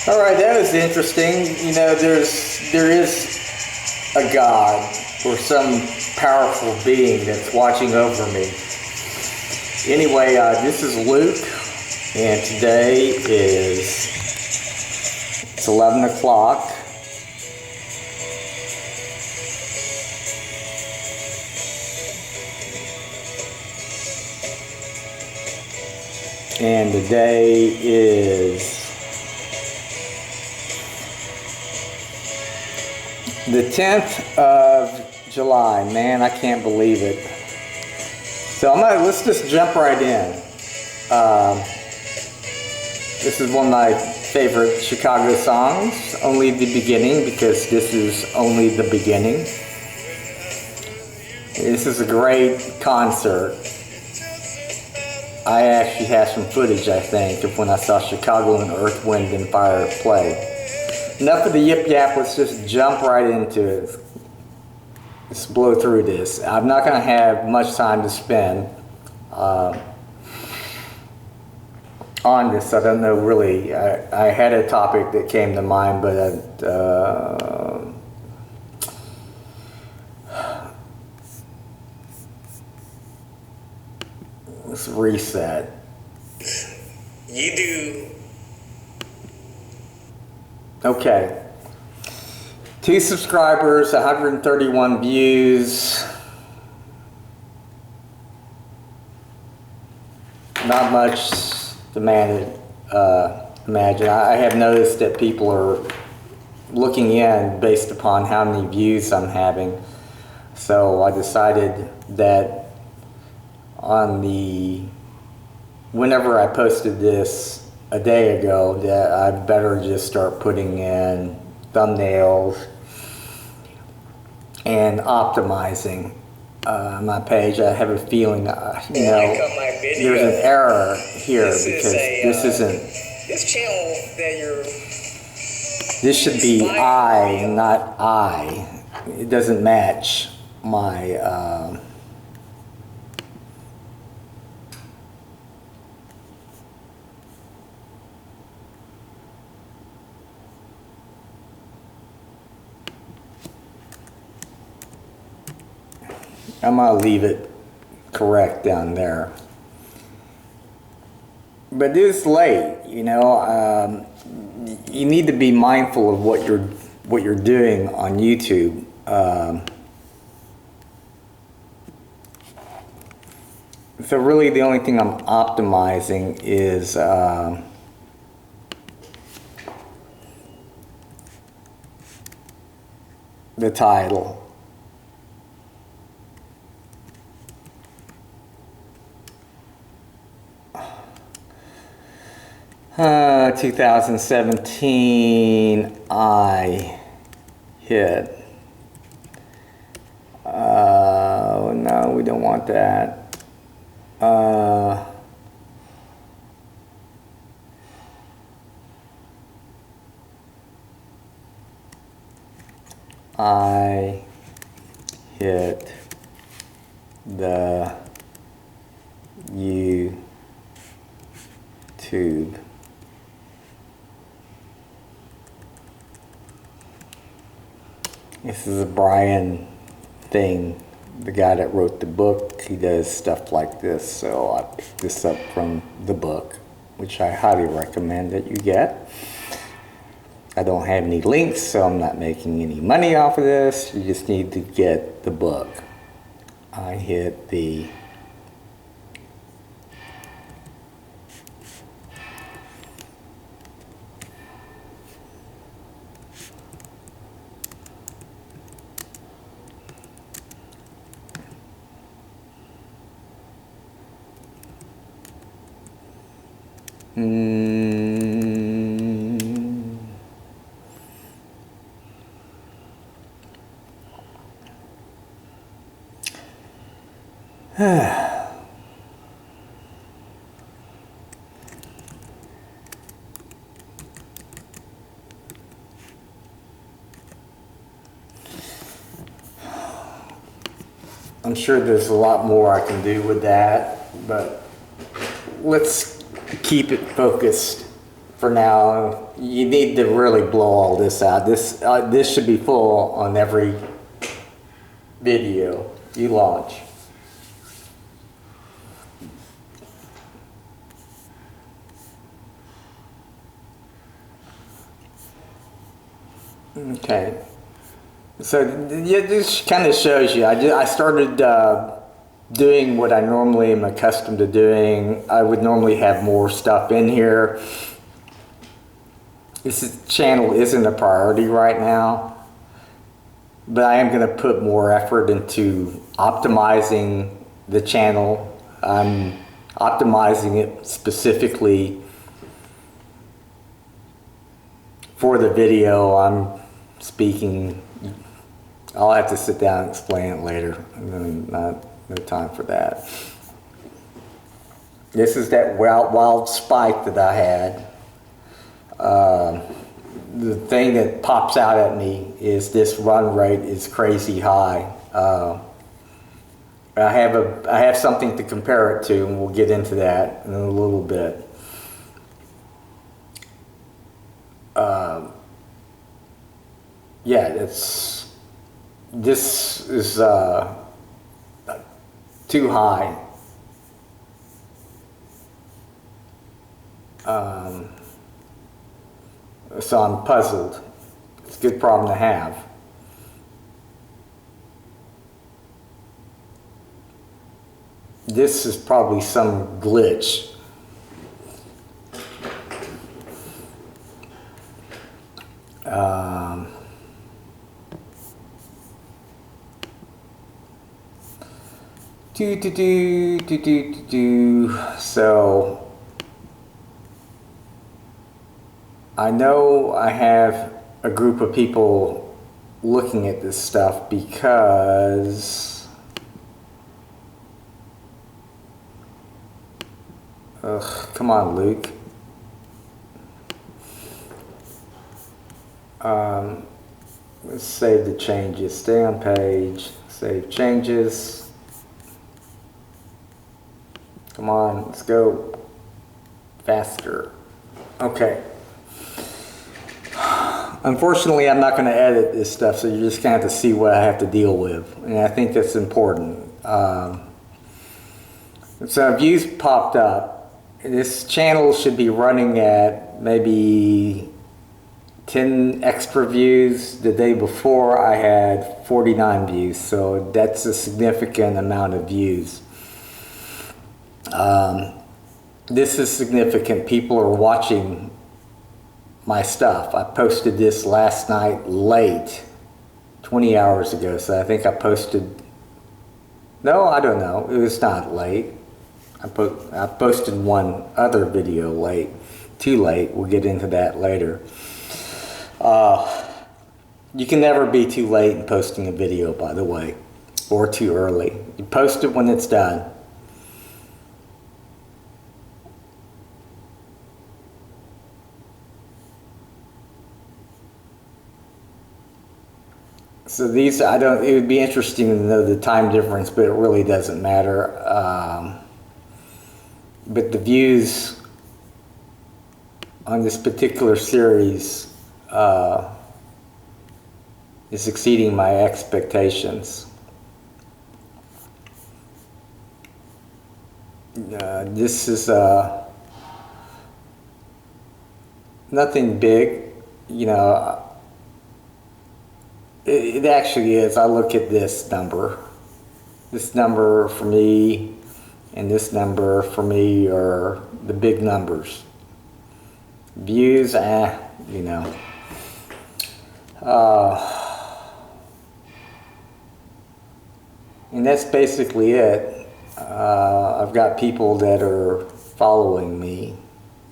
All right, that was interesting. You know, there is a God or some powerful being that's watching over me. Anyway, this is Luke, and today it's 11 o'clock. And the day is the 10th of July. Man, I can't believe it. So let's just jump right in. This is one of my favorite Chicago songs, Only the Beginning, because this is only the beginning. This is a great concert. I actually have some footage, I think, of when I saw Chicago and Earth, Wind and Fire play. Enough of the yip yap, let's just jump right into it. Let's blow through this. I'm not going to have much time to spend on this. I don't know really. I had a topic that came to mind, but let's reset. You do. Okay. 2 subscribers, 131 views. Not much to imagine. I have noticed that people are looking in based upon how many views I'm having. So I decided that whenever I posted this a day ago, that I'd better just start putting in thumbnails and optimizing my page. I have a feeling, there's an error here because this isn't. This channel that This should be I and not I. It doesn't match my. I'm going to leave it correct down there. But it's late, you know. You need to be mindful of what you're doing on YouTube. So really the only thing I'm optimizing is the title. 2017 I hit. No, we don't want that. I hit the YouTube. This is a Brian thing, the guy that wrote the book. He does stuff like this, so I picked this up from the book, which I highly recommend that you get. I don't have any links, so I'm not making any money off of this. You just need to get the book. I hit the I'm sure there's a lot more I can do with that, but let's keep it focused for now. You need to really blow all this out. This should be full on every video you launch. Okay, so yeah, this kind of shows you. I started doing what I normally am accustomed to doing. I would normally have more stuff in here. Channel isn't a priority right now, but I am going to put more effort into optimizing the channel. I'm optimizing it specifically for the video I'm speaking. I'll have to sit down and explain it later. No time for that. This is that wild spike that I had. The thing that pops out at me is this run rate is crazy high. I have something to compare it to, and we'll get into that in a little bit. Yeah, this is too high. So I'm puzzled. It's a good problem to have. This is probably some glitch. So I know I have a group of people looking at this stuff because come on, Luke. Let's save the changes. Stay on page. Save changes. Come on, let's go faster. Okay. Unfortunately, I'm not going to edit this stuff, so you're just going to have to see what I have to deal with. And I think that's important. So views popped up. This channel should be running at maybe 10 extra views. The day before I had 49 views, so that's a significant amount of views. This is significant. People are watching my stuff. I posted this last night late, 20 hours ago, so I think I posted, no, I don't know, it was not late. I posted one other video late, too late. We'll get into that later. You can never be too late in posting a video, by the way, or too early. You post it when it's done. So these, it would be interesting to know the time difference, but it really doesn't matter. But the views on this particular series is exceeding my expectations. This is nothing big, you know. It actually is. I look at this number. This number for me and this number for me are the big numbers. Views, you know. And that's basically it. I've got people that are following me,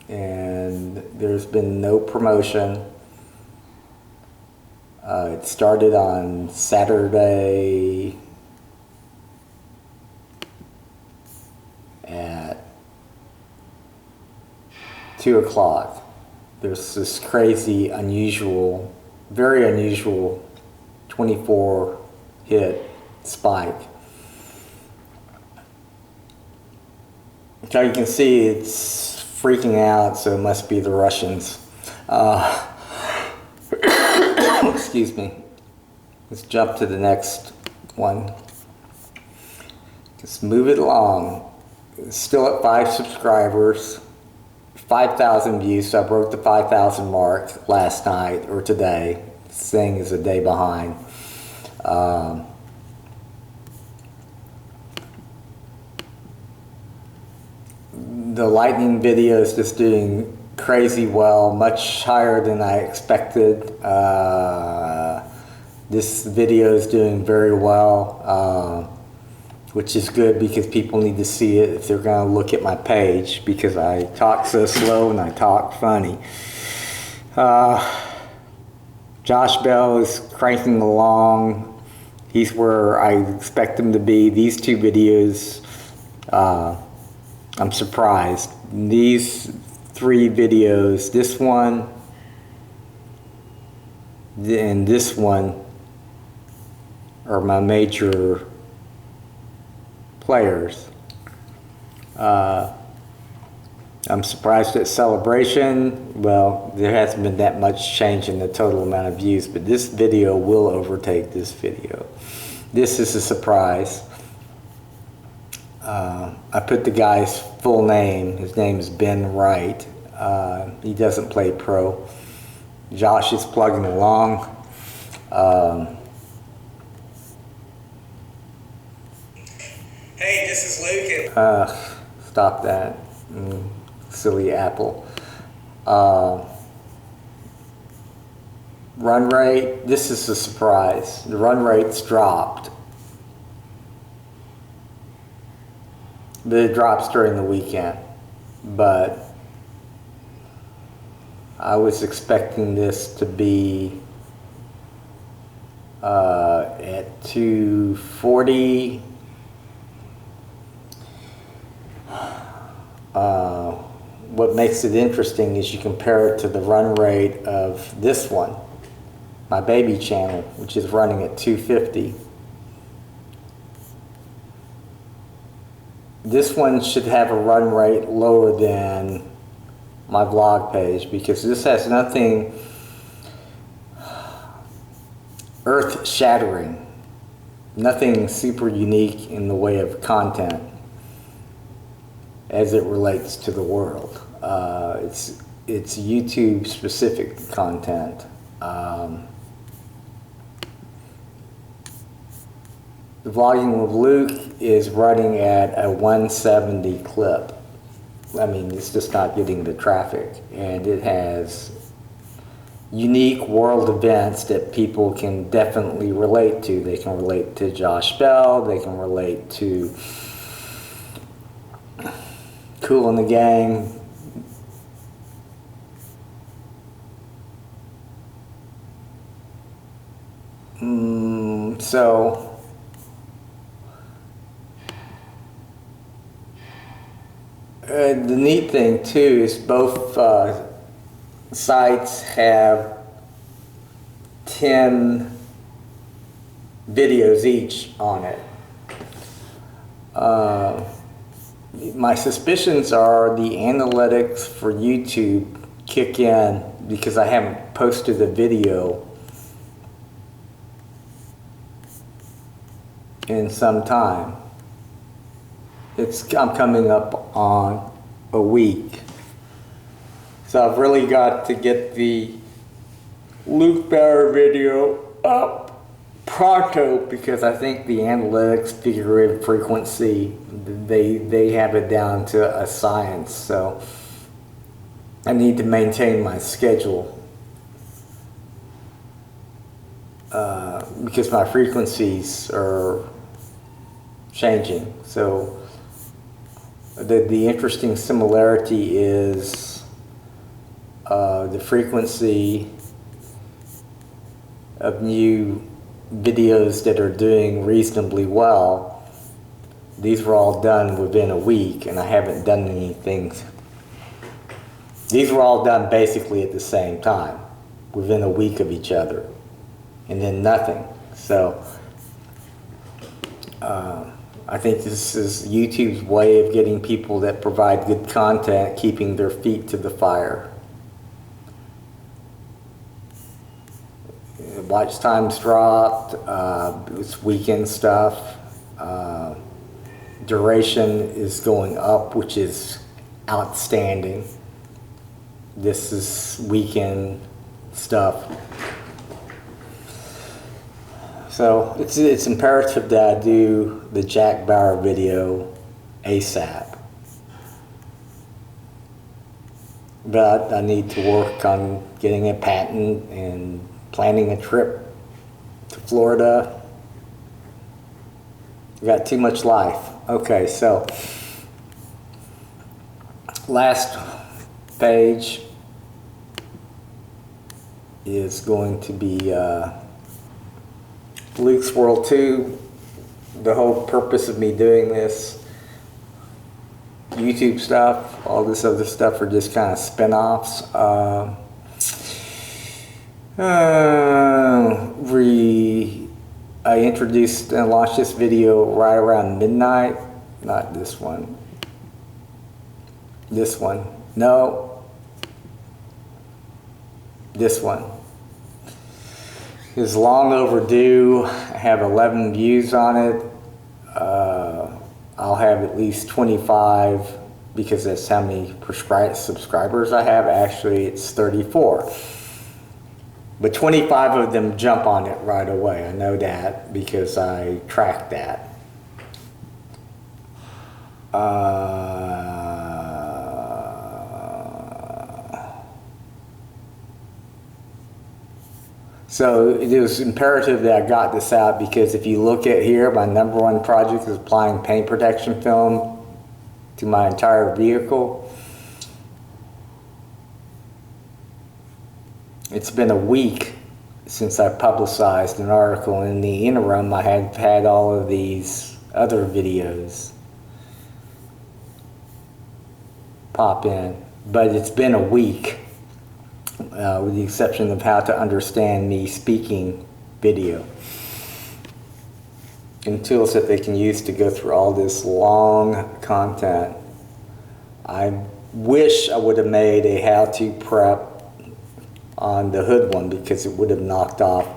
and there's been no promotion. It started on Saturday at 2 o'clock. There's this crazy, unusual, very unusual 24 hit spike. So you can see it's freaking out, so it must be the Russians. Excuse me. Let's jump to the next one. Just move it along. It's still at 5 subscribers, 5,000 views, so I broke the 5,000 mark last night or today. This thing is a day behind. The lightning video is just doing crazy well, much higher than I expected. This video is doing very well, which is good because people need to see it if they're going to look at my page, because I talk so slow and I talk funny. Josh Bell is cranking along. He's where I expect him to be. These 2 videos, I'm surprised. These 3 videos, this one and this one, are my major players. I'm surprised at Celebration. Well, there hasn't been that much change in the total amount of views, but this video will overtake this video. This is a surprise. I put the guy's full name. His name is Ben Wright. He doesn't play pro. Josh is plugging along. Hey, this is Luke. And Stop that. Silly Apple. Run rate. This is a surprise. The run rate's dropped. But it drops during the weekend. But I was expecting this to be at 240. What makes it interesting is you compare it to the run rate of this one, my baby channel, which is running at 250. This one should have a run rate lower than my vlog page, because this has nothing earth-shattering, nothing super unique in the way of content as it relates to the world. It's YouTube specific content. The Vlogging with Luke is running at a 170 clip. I mean, it's just not getting the traffic, and it has unique world events that people can definitely relate to. They can relate to Josh Bell, they can relate to Kool and the Gang. So the neat thing too is both sites have 10 videos each on it. My suspicions are the analytics for YouTube kick in because I haven't posted a video in some time. I'm coming up on a week. So I've really got to get the Luke Barrow video up pronto, because I think the analytics figure in frequency, they have it down to a science. So I need to maintain my schedule because my frequencies are changing. So the interesting similarity is the frequency of new videos that are doing reasonably well. These were all done within a week, and I haven't done anything. These were all done basically at the same time, within a week of each other, and then nothing. So I think this is YouTube's way of getting people that provide good content, keeping their feet to the fire. Watch time's dropped, it's weekend stuff. Duration is going up, which is outstanding. This is weekend stuff. So it's imperative that I do the Jack Bauer video ASAP. But I need to work on getting a patent and planning a trip to Florida. I got too much life. Okay, so last page is going to be Luke's World 2. The whole purpose of me doing this YouTube stuff, all this other stuff are just kind of spin-offs. I introduced and launched this video right around midnight. Not this one. This one. No. This one. It's long overdue. I have 11 views on it. I'll have at least 25 because that's how many subscribers I have. Actually, it's 34. But 25 of them jump on it right away. I know that because I tracked that. So it was imperative that I got this out because if you look at here, my #1 project is applying paint protection film to my entire vehicle. It's been a week since I publicized an article. In the interim, I have had all of these other videos pop in, but it's been a week. With the exception of how to understand me speaking video. And tools that they can use to go through all this long content. I wish I would have made a how-to prep on the hood one because it would have knocked off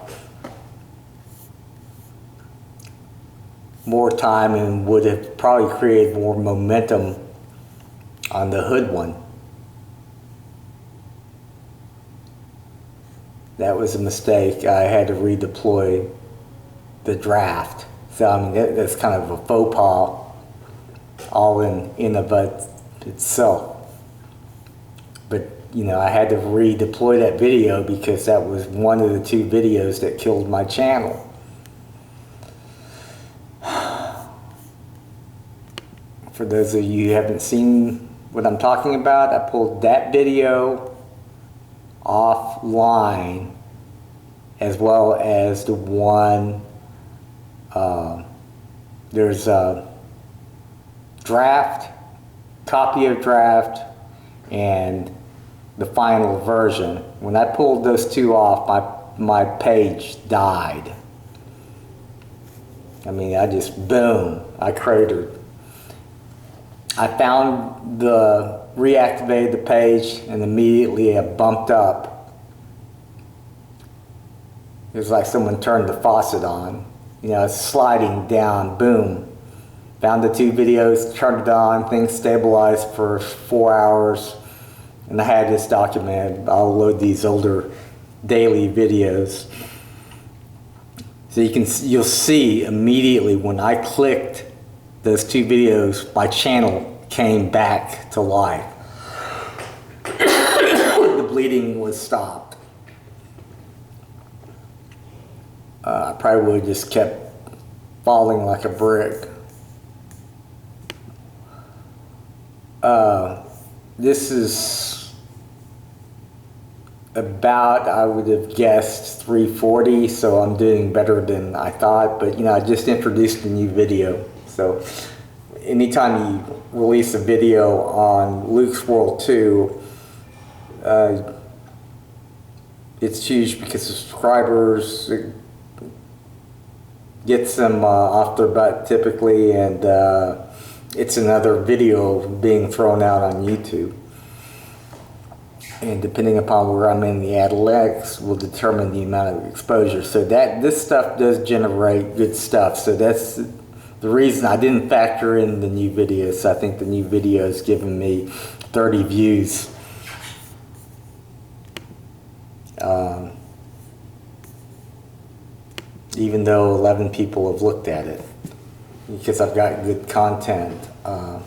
more time and would have probably created more momentum on the hood one. That was a mistake. I had to redeploy the draft. So I mean, that's kind of a faux pas all in of itself. But you know, I had to redeploy that video because that was one of the 2 videos that killed my channel. For those of you who haven't seen what I'm talking about, I pulled that video offline as well as the one there's a draft, copy of draft, and the final version. When I pulled those 2 off, my page died. I mean, I just, boom, I cratered. I reactivated the page and immediately it bumped up. It was like someone turned the faucet on. You know, it's sliding down, boom. Found the 2 videos, turned it on, things stabilized for 4 hours. And I had this documented. I'll load these older daily videos. So you'll see immediately when I clicked those 2 videos, my channel came back to life. The bleeding was stopped. I probably would have just kept falling like a brick. This is about, I would have guessed 340, so I'm doing better than I thought, but you know, I just introduced a new video. So anytime you release a video on Luke's World 2, it's huge because subscribers gets them off their butt typically, and it's another video being thrown out on YouTube. And depending upon where I'm in the analytics will determine the amount of exposure. So this stuff does generate good stuff. So that's the reason I didn't factor in the new videos. I think the new video is giving me 30 views. Even though 11 people have looked at it, because I've got good content. So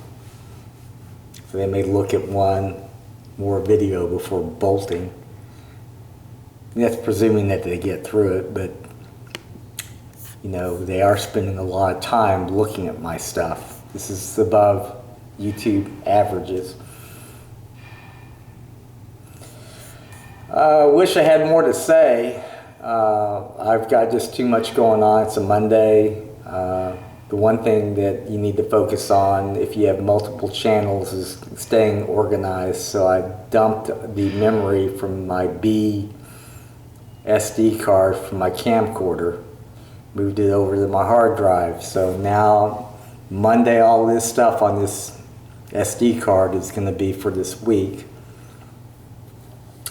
they may look at one more video before bolting. And that's presuming that they get through it, but you know, they are spending a lot of time looking at my stuff. This is above YouTube averages. Wish I had more to say. I've got just too much going on. It's a Monday. The one thing that you need to focus on if you have multiple channels is staying organized. So I dumped the memory from my B SD card from my camcorder, moved it over to my hard drive. So now Monday, all this stuff on this SD card is going to be for this week.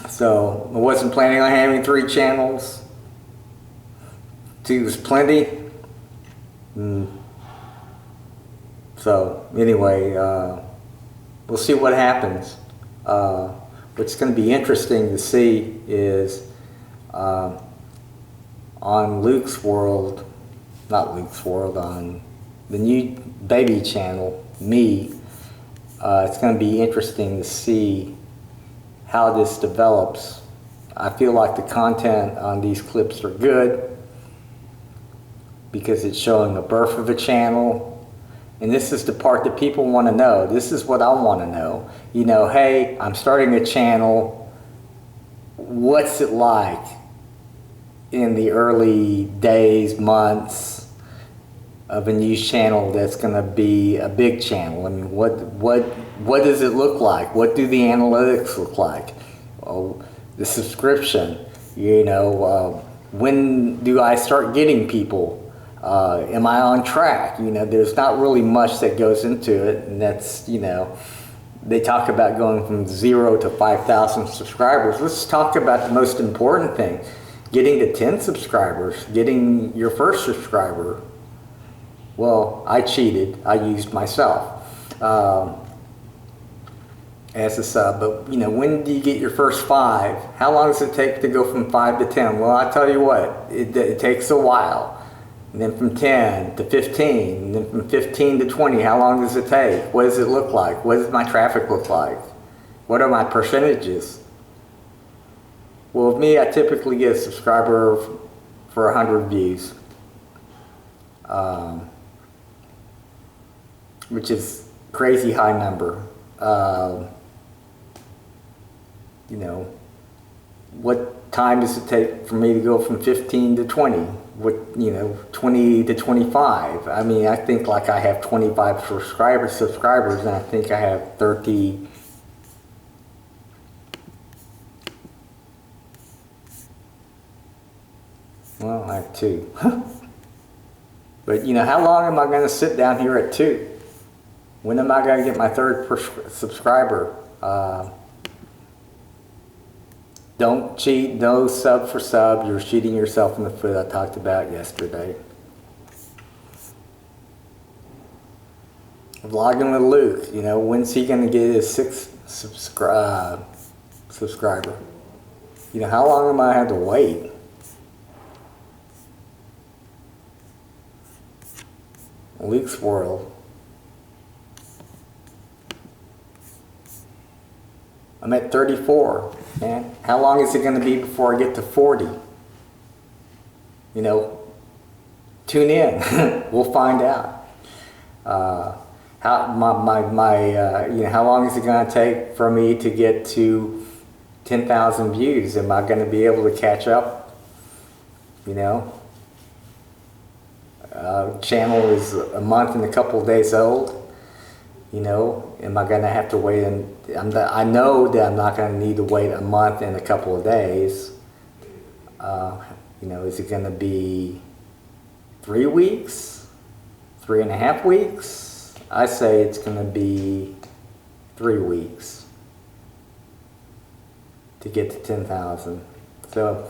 So I wasn't planning on having 3 channels. 2 is plenty. So anyway, we'll see what happens. What's going to be interesting to see is on Luke's World, not Luke's World, on the new baby channel, me, it's going to be interesting to see how this develops. I feel like the content on these clips are good because it's showing the birth of a channel. And this is the part that people want to know. This is what I want to know. You know, hey, I'm starting a channel. What's it like in the early days, months of a news channel that's going to be a big channel? I mean, what does it look like? What do the analytics look like? Oh, the subscription, you know, when do I start getting people? Am I on track? You know, there's not really much that goes into it, and that's, you know, they talk about going from 0 to 5,000 subscribers. Let's talk about the most important thing, getting to 10 subscribers, getting your first subscriber. Well, I cheated. I used myself as a sub, but you know, when do you get your first 5? How long does it take to go from 5 to 10? Well, I tell you what, it takes a while. And then from 10 to 15, and then from 15 to 20, how long does it take? What does it look like? What does my traffic look like? What are my percentages? Well, with me, I typically get a subscriber for 100 views, which is a crazy high number. You know, what time does it take for me to go from 15 to 20? What, you know, 20 to 25? I mean, I think like I have 25 subscribers, and I think I have 30. Well, I have 2. But you know, how long am I going to sit down here at 2? When am I going to get my 3rd subscriber? Don't cheat, no sub for sub. You're shooting yourself in the foot. I talked about yesterday. Vlogging with Luke, you know, when's he going to get his 6th subscriber? You know, how long am I have to wait? Luke's World. I'm at 34, man. How long is it going to be before I get to 40? You know, tune in. We'll find out. You know, how long is it going to take for me to get to 10,000 views? Am I going to be able to catch up? You know, channel is a month and a couple of days old. You know, am I going to have to wait? I know that I'm not going to need to wait a month and a couple of days. You know, is it going to be 3 weeks, 3.5 weeks. I say it's going to be 3 weeks to get to 10,000. So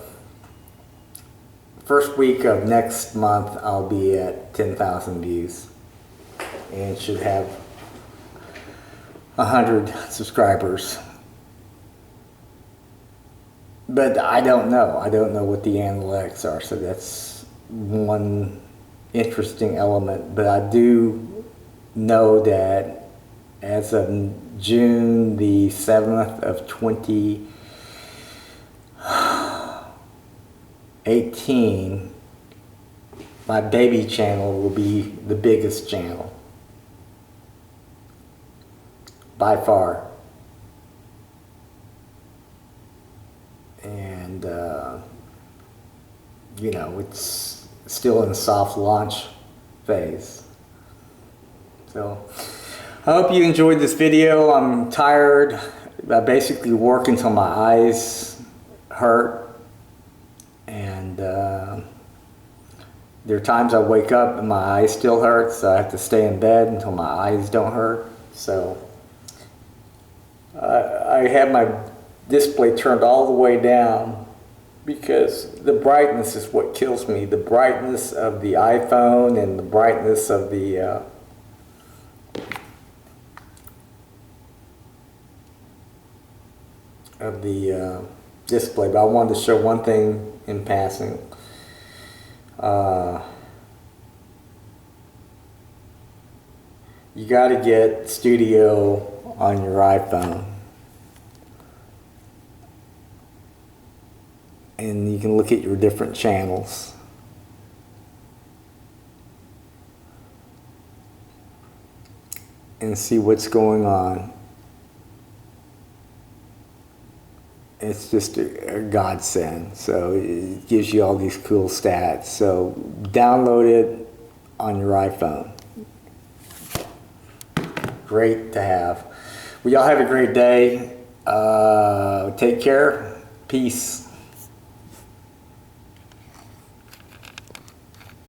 first week of next month, I'll be at 10,000 views and should have 100 subscribers. But I don't know. I don't know what the analytics are, so that's one interesting element. But I do know that as of June the 7th of 2018, my baby channel will be the biggest channel by far. And you know, it's still in the soft launch phase. So I hope you enjoyed this video. I'm tired. I basically work until my eyes hurt, and there are times I wake up and my eyes still hurt, so I have to stay in bed until my eyes don't hurt. So I have my display turned all the way down because the brightness is what kills me. The brightness of the iPhone and the brightness of the display. But I wanted to show one thing in passing. You got to get Studio on your iPhone. And you can look at your different channels. And see what's going on. It's just a godsend. So it gives you all these cool stats. So download it on your iPhone. Great to have. Well, y'all have a great day. Take care. Peace.